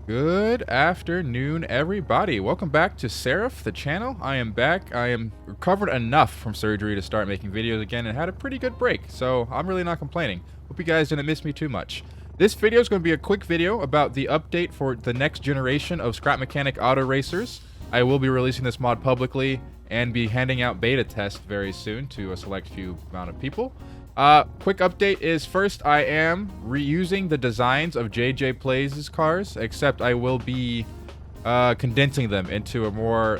Good afternoon, everybody. Welcome back to Seraph, the channel. I am back. I am recovered enough from surgery to start making videos again and had a pretty good break, so I'm really not complaining. Hope you guys didn't miss me too much. This video is going to be a quick video about the update for the next generation of Scrap Mechanic Auto Racers. I will be releasing this mod publicly and be handing out beta tests very soon to a select few amount of people. Quick update is first, I am reusing the designs of JJPlay's cars, except I will be condensing them into a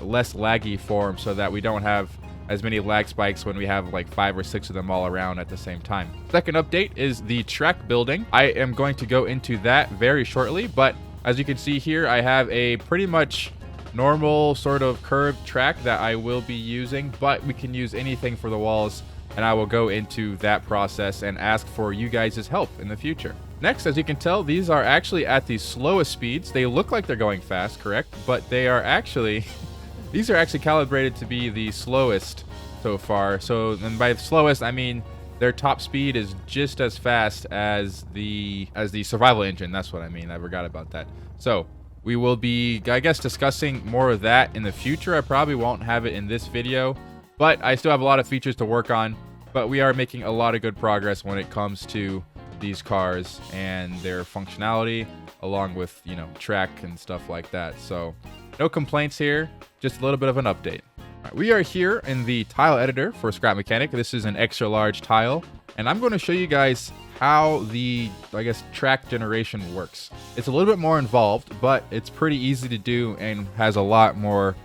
less laggy form so that we don't have as many lag spikes when we have like 5 or 6 of them all around at the same time. Second update is the track building. I am going to go into that very shortly, but as you can see here, I have a pretty much normal sort of curved track that I will be using, but we can use anything for the walls, and I will go into that process and ask for you guys' help in the future. Next, as you can tell, these are actually at the slowest speeds. They look like they're going fast, correct? But they are actually, these are actually calibrated to be the slowest so far. So, and by slowest, I mean their top speed is just as fast as the survival engine. That's what I mean. I forgot about that. So we will be, I guess, discussing more of that in the future. I probably won't have it in this video, but I still have a lot of features to work on. But we are making a lot of good progress when it comes to these cars and their functionality, along with, you know, track and stuff like that. So no complaints here, just a little bit of an update. All right, we are here in the tile editor for Scrap Mechanic. This is an extra large tile, and I'm going to show you guys how the, I guess, track generation works. It's a little bit more involved, but it's pretty easy to do and has a lot more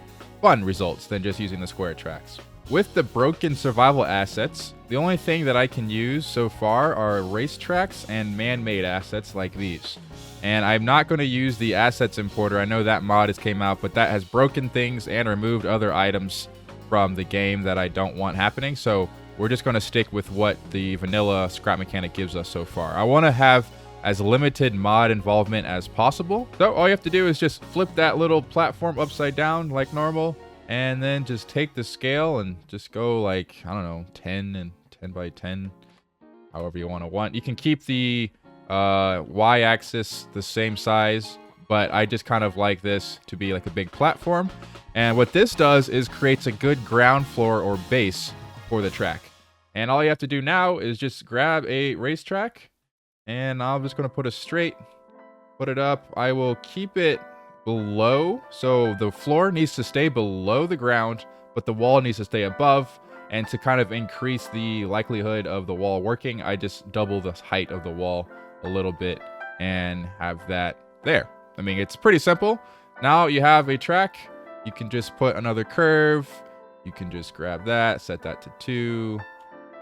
fun results than just using the square tracks. With the broken survival assets, the only thing that I can use so far are racetracks and man-made assets like these. And I'm not going to use the assets importer. I know that mod has came out, but that has broken things and removed other items from the game that I don't want happening. So we're just going to stick with what the vanilla Scrap Mechanic gives us so far. I want to have as limited mod involvement as possible. So all you have to do is just flip that little platform upside down like normal, and then just take the scale and just go like, I don't know, 10 and 10 by 10, however you want. You can keep the y-axis the same size, but I just kind of like this to be like a big platform. And what this does is creates a good ground floor or base for the track. And all you have to do now is just grab a racetrack, and I'm just going to put it straight, put it up. I will keep it below, so the floor needs to stay below the ground, but the wall needs to stay above. And to kind of increase the likelihood of the wall working, I just double the height of the wall a little bit and have that there. I mean, it's pretty simple. Now you have a track. You can just put another curve. You can just grab that, set that to 2,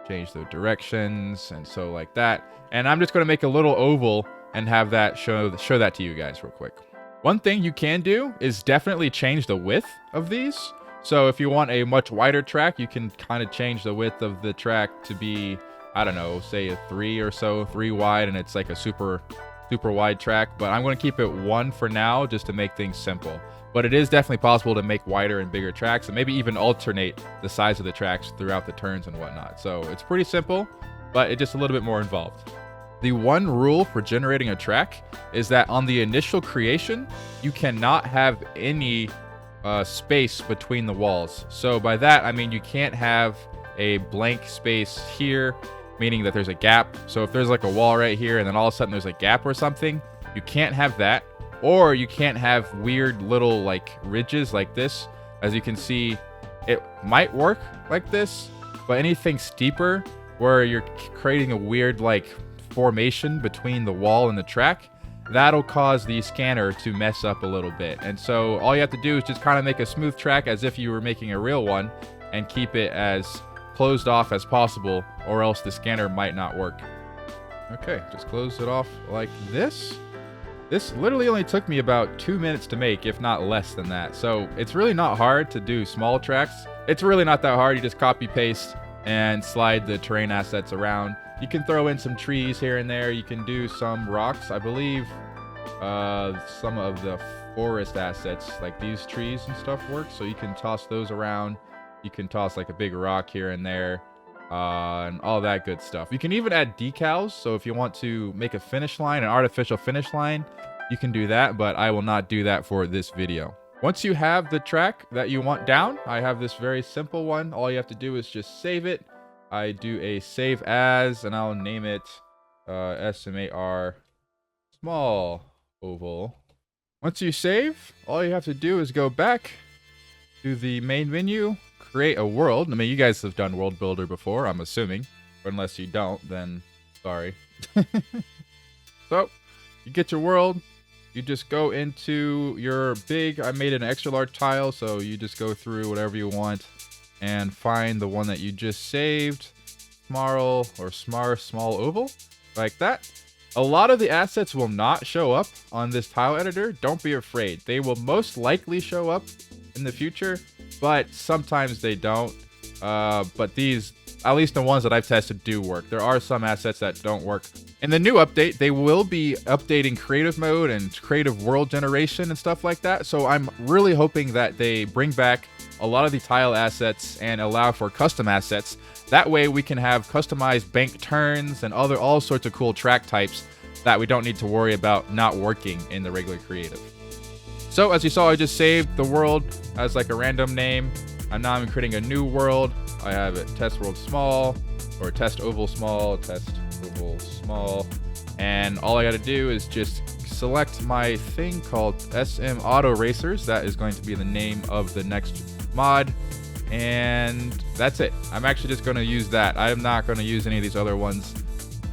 change the directions, and so like that. And I'm just going to make a little oval and have that show that to you guys real quick. One thing you can do is definitely change the width of these. So if you want a much wider track, you can kind of change the width of the track to be, I don't know, say a 3 or so, 3 wide, and it's like a super wide track. But I'm going to keep it 1 for now just to make things simple. But it is definitely possible to make wider and bigger tracks, and maybe even alternate the size of the tracks throughout the turns and whatnot. So it's pretty simple, but it's just a little bit more involved. The one rule for generating a track is that on the initial creation, you cannot have any space between the walls. So by that, I mean you can't have a blank space here, meaning that there's a gap. So if there's like a wall right here and then all of a sudden there's a gap or something, you can't have that. Or you can't have weird little like ridges like this. As you can see, it might work like this, but anything steeper where you're creating a weird like formation between the wall and the track, that'll cause the scanner to mess up a little bit. And so all you have to do is just kind of make a smooth track as if you were making a real one and keep it as closed off as possible, or else the scanner might not work. Okay, just close it off like this. This literally only took me about 2 minutes to make, if not less than that. So it's really not hard to do small tracks. It's really not that hard. You just copy paste and slide the terrain assets around. You can throw in some trees here and there. You can do some rocks. I believe some of the forest assets, like these trees and stuff, work. So you can toss those around. You can toss like a big rock here and there. And all that good stuff. You can even add decals. So if you want to make a finish line, an artificial finish line, you can do that, but I will not do that for this video. Once you have the track that you want down, I have this very simple one. All you have to do is just save it. I do a save as, and I'll name it SMAR small oval. Once you save, all you have to do is go back to the main menu, create a world. I mean, you guys have done World Builder before, I'm assuming. But unless you don't, then sorry. So, you get your world. You just go into your big, I made an extra large tile, so you just go through whatever you want and find the one that you just saved. Smarl or small oval, like that. A lot of the assets will not show up on this tile editor. Don't be afraid. They will most likely show up in the future, but sometimes they don't. But these, at least the ones that I've tested, do work. There are some assets that don't work. In the new update, they will be updating creative mode and creative world generation and stuff like that. So I'm really hoping that they bring back a lot of the tile assets and allow for custom assets. That way we can have customized bank turns and all sorts of cool track types that we don't need to worry about not working in the regular creative. So as you saw, I just saved the world as like a random name. And now I'm creating a new world. I have it test world small, or test oval small, test oval small. And all I got to do is just select my thing called SM Auto Racers. That is going to be the name of the next mod. And that's it. I'm actually just going to use that. I am not going to use any of these other ones.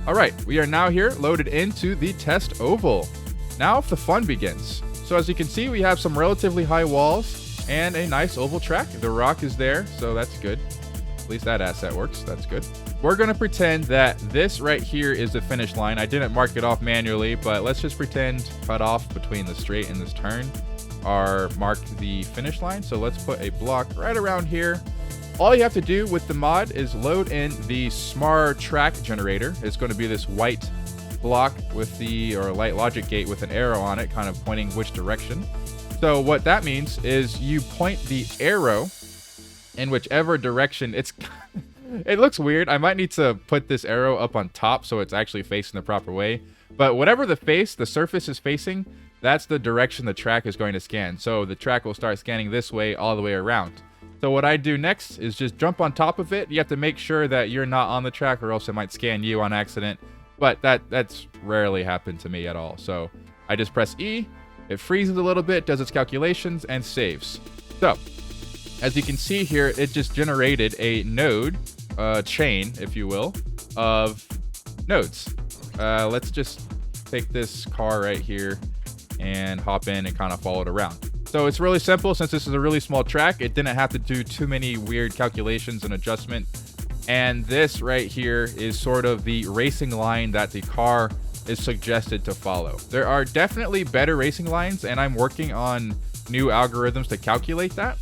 All right, we are now here loaded into the test oval. Now the fun begins. So as you can see, we have some relatively high walls and a nice oval track. The rock is there, so that's good. At least that asset works. That's good. We're going to pretend that this right here is the finish line. I didn't mark it off manually, but let's just pretend cut off between the straight and this turn are marked the finish line. So let's put a block right around here. All you have to do with the mod is load in the Smart track generator. It's going to be this white block with the, or light logic gate with an arrow on it, kind of pointing which direction. So what that means is you point the arrow in whichever direction it's... It looks weird. I might need to put this arrow up on top so it's actually facing the proper way. But whatever the surface is facing, that's the direction the track is going to scan. So the track will start scanning this way all the way around. So what I do next is just jump on top of it. You have to make sure that you're not on the track or else it might scan you on accident. But that's rarely happened to me at all. So I just press E. It freezes a little bit, does its calculations, and saves. So, as you can see here, it just generated a node, chain, if you will, of nodes. Let's just take this car right here and hop in and kind of follow it around. So it's really simple. Since this is a really small track, it didn't have to do too many weird calculations and adjustment. And this right here is sort of the racing line that the car is suggested to follow. There are definitely better racing lines, and I'm working on new algorithms to calculate that,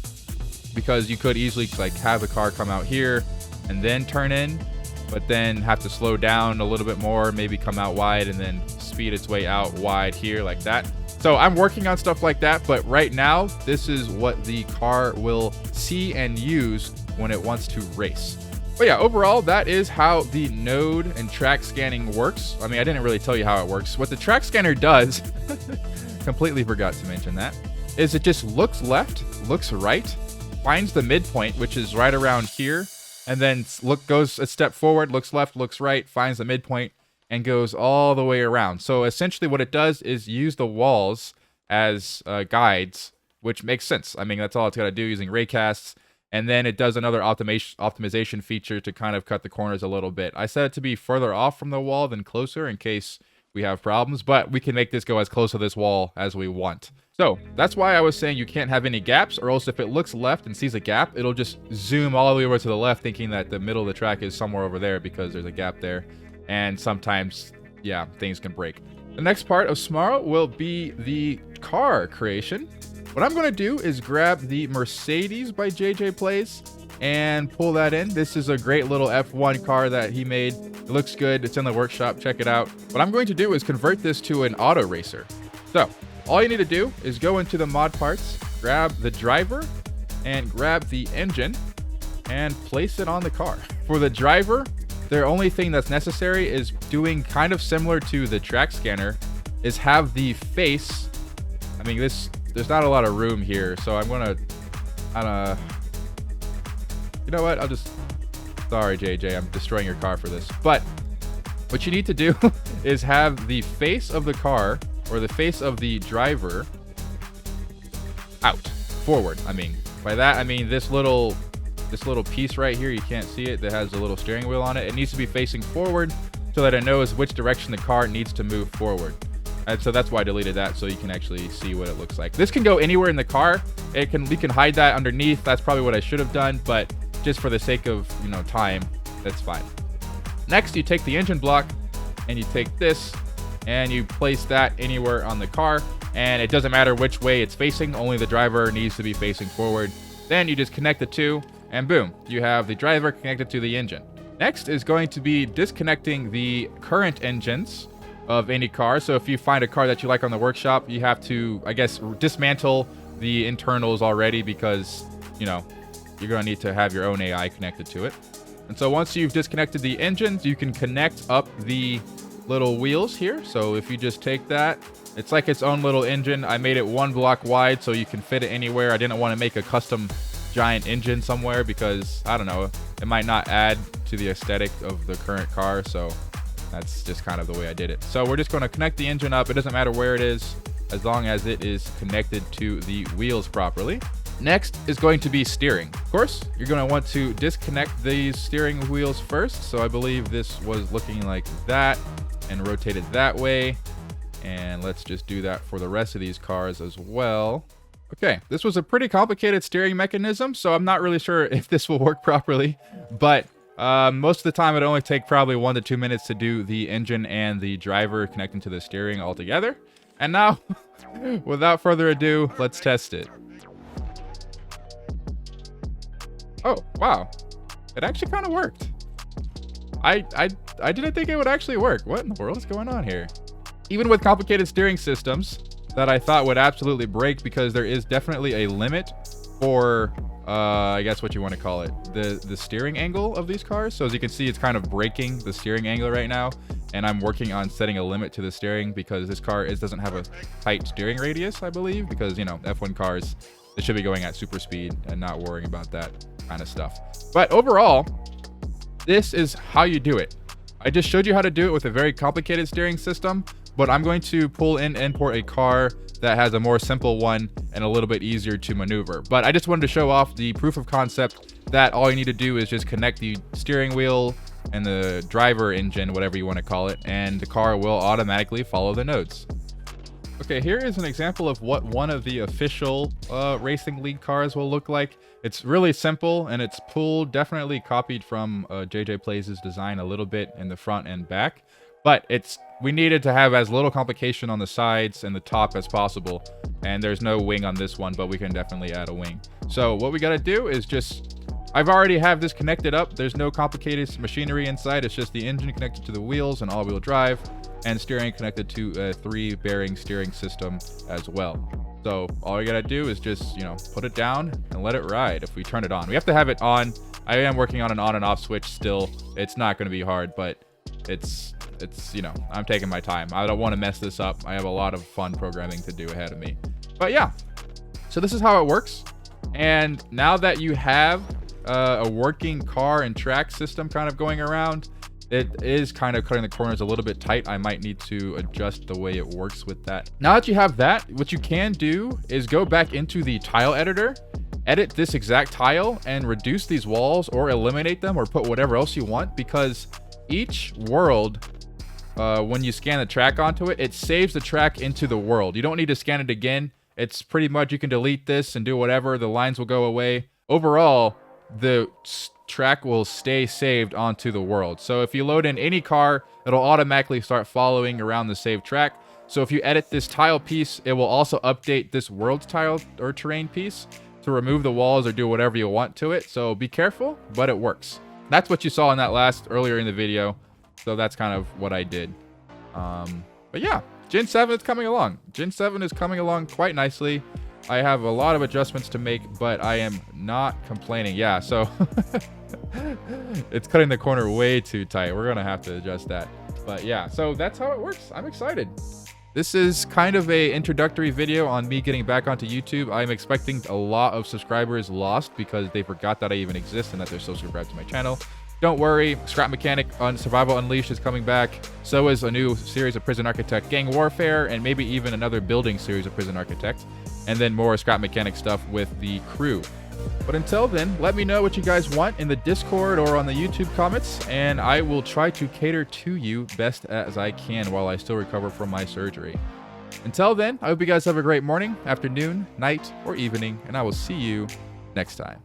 because you could easily like have the car come out here and then turn in, but then have to slow down a little bit more, maybe come out wide and then speed its way out wide here like that. So I'm working on stuff like that, but right now this is what the car will see and use when it wants to race. But yeah, overall, that is how the node and track scanning works. I mean, I didn't really tell you how it works. What the track scanner does, completely forgot to mention that, is it just looks left, looks right, finds the midpoint, which is right around here, and then goes a step forward, looks left, looks right, finds the midpoint, and goes all the way around. So essentially what it does is use the walls as guides, which makes sense. I mean, that's all it's got to do using raycasts. And then it does another optimization feature to kind of cut the corners a little bit. I set it to be further off from the wall than closer in case we have problems, but we can make this go as close to this wall as we want. So that's why I was saying you can't have any gaps, or else if it looks left and sees a gap, it'll just zoom all the way over to the left, thinking that the middle of the track is somewhere over there because there's a gap there. And sometimes, yeah, things can break. The next part of Smart will be the car creation. What I'm going to do is grab the Mercedes by JJPlay and pull that in. This is a great little F1 car that he made. It looks good. It's in the workshop. Check it out. What I'm going to do is convert this to an auto racer. So all you need to do is go into the mod parts, grab the driver, and grab the engine and place it on the car. For the driver, the only thing that's necessary is doing kind of similar to the track scanner, is have the face. I mean, there's not a lot of room here, so I'm gonna, you know what? Sorry, JJ, I'm destroying your car for this. But what you need to do is have the face of the car, or the face of the driver, forward. I mean, by that I mean this little piece right here, you can't see it, that has a little steering wheel on it. It needs to be facing forward so that it knows which direction the car needs to move forward. And so that's why I deleted that, so you can actually see what it looks like. This can go anywhere in the car. We can hide that underneath. That's probably what I should have done, but just for the sake of, you know, time, that's fine. Next, you take the engine block and you take this and you place that anywhere on the car, and it doesn't matter which way it's facing, only the driver needs to be facing forward. Then you just connect the two, and boom, you have the driver connected to the engine. Next is going to be disconnecting the current engines of any car. So if you find a car that you like on the workshop, you have to, I guess, dismantle the internals already, because, you know, you're going to need to have your own AI connected to it. And so once you've disconnected the engines, you can connect up the little wheels here. So if you just take that, it's like its own little engine. I made it 1 block wide so you can fit it anywhere. I didn't want to make a custom giant engine somewhere because, I don't know, it might not add to the aesthetic of the current car. So that's just kind of the way I did it. So we're just going to connect the engine up. It doesn't matter where it is, as long as it is connected to the wheels properly. Next is going to be steering. Of course, you're going to want to disconnect these steering wheels first. So I believe this was looking like that and rotated that way. And let's just do that for the rest of these cars as well. Okay, this was a pretty complicated steering mechanism, so I'm not really sure if this will work properly, but most of the time it only take probably 1 to 2 minutes to do the engine and the driver connecting to the steering all together. And now, without further ado, let's test it. Oh, wow. It actually kind of worked. I didn't think it would actually work. What in the world is going on here? Even with complicated steering systems that I thought would absolutely break, because there is definitely a limit for, I guess what you want to call it, the steering angle of these cars. So as you can see, it's kind of breaking the steering angle right now. And I'm working on setting a limit to the steering, because this car doesn't have a tight steering radius, I believe, because, you know, F1 cars, they should be going at super speed and not worrying about that kind of stuff. But overall, this is how you do it. I just showed you how to do it with a very complicated steering system, but I'm going to pull in and import a car that has a more simple one and a little bit easier to maneuver. But I just wanted to show off the proof of concept that all you need to do is just connect the steering wheel and the driver engine, whatever you want to call it, and the car will automatically follow the nodes. Okay, here is an example of what one of the official Racing League cars will look like. It's really simple, and it's definitely copied from JJPlay's design a little bit in the front and back. But we needed to have as little complication on the sides and the top as possible. And there's no wing on this one, but we can definitely add a wing. So what we got to do is I've already have this connected up. There's no complicated machinery inside. It's just the engine connected to the wheels and all-wheel drive, and steering connected to a 3-bearing steering system as well. So all you gotta do is just, you know, put it down and let it ride. If we turn it on, we have to have it on. I am working on an on and off switch still. It's not going to be hard, but it's you know, I'm taking my time. I don't want to mess this up. I have a lot of fun programming to do ahead of me. But yeah, so this is how it works. And now that you have a working car and track system kind of going around, it is kind of cutting the corners a little bit tight. I might need to adjust the way it works with that. Now that you have that, what you can do is go back into the tile editor, edit this exact tile, and reduce these walls or eliminate them or put whatever else you want, because each world, when you scan the track onto it, it saves the track into the world. You don't need to scan it again. It's pretty much, you can delete this and do whatever. The lines will go away. Overall, the track will stay saved onto the world. So if you load in any car, it'll automatically start following around the saved track. So if you edit this tile piece, it will also update this world tile or terrain piece to remove the walls or do whatever you want to it. So be careful, but it works. That's what you saw in that earlier in the video. So that's kind of what I did. But yeah, Gen 7 is coming along. Gen 7 is coming along quite nicely. I have a lot of adjustments to make, but I am not complaining. Yeah, so it's cutting the corner way too tight. We're going to have to adjust that. But yeah, so that's how it works. I'm excited. This is kind of a introductory video on me getting back onto YouTube. I'm expecting a lot of subscribers lost because they forgot that I even exist and that they're still subscribed to my channel. Don't worry, Scrap Mechanic on Survival Unleashed is coming back. So is a new series of Prison Architect Gang Warfare, and maybe even another building series of Prison Architect. And then more Scrap Mechanic stuff with the crew. But until then, let me know what you guys want in the Discord or on the YouTube comments, and I will try to cater to you best as I can while I still recover from my surgery. Until then, I hope you guys have a great morning, afternoon, night, or evening, and I will see you next time.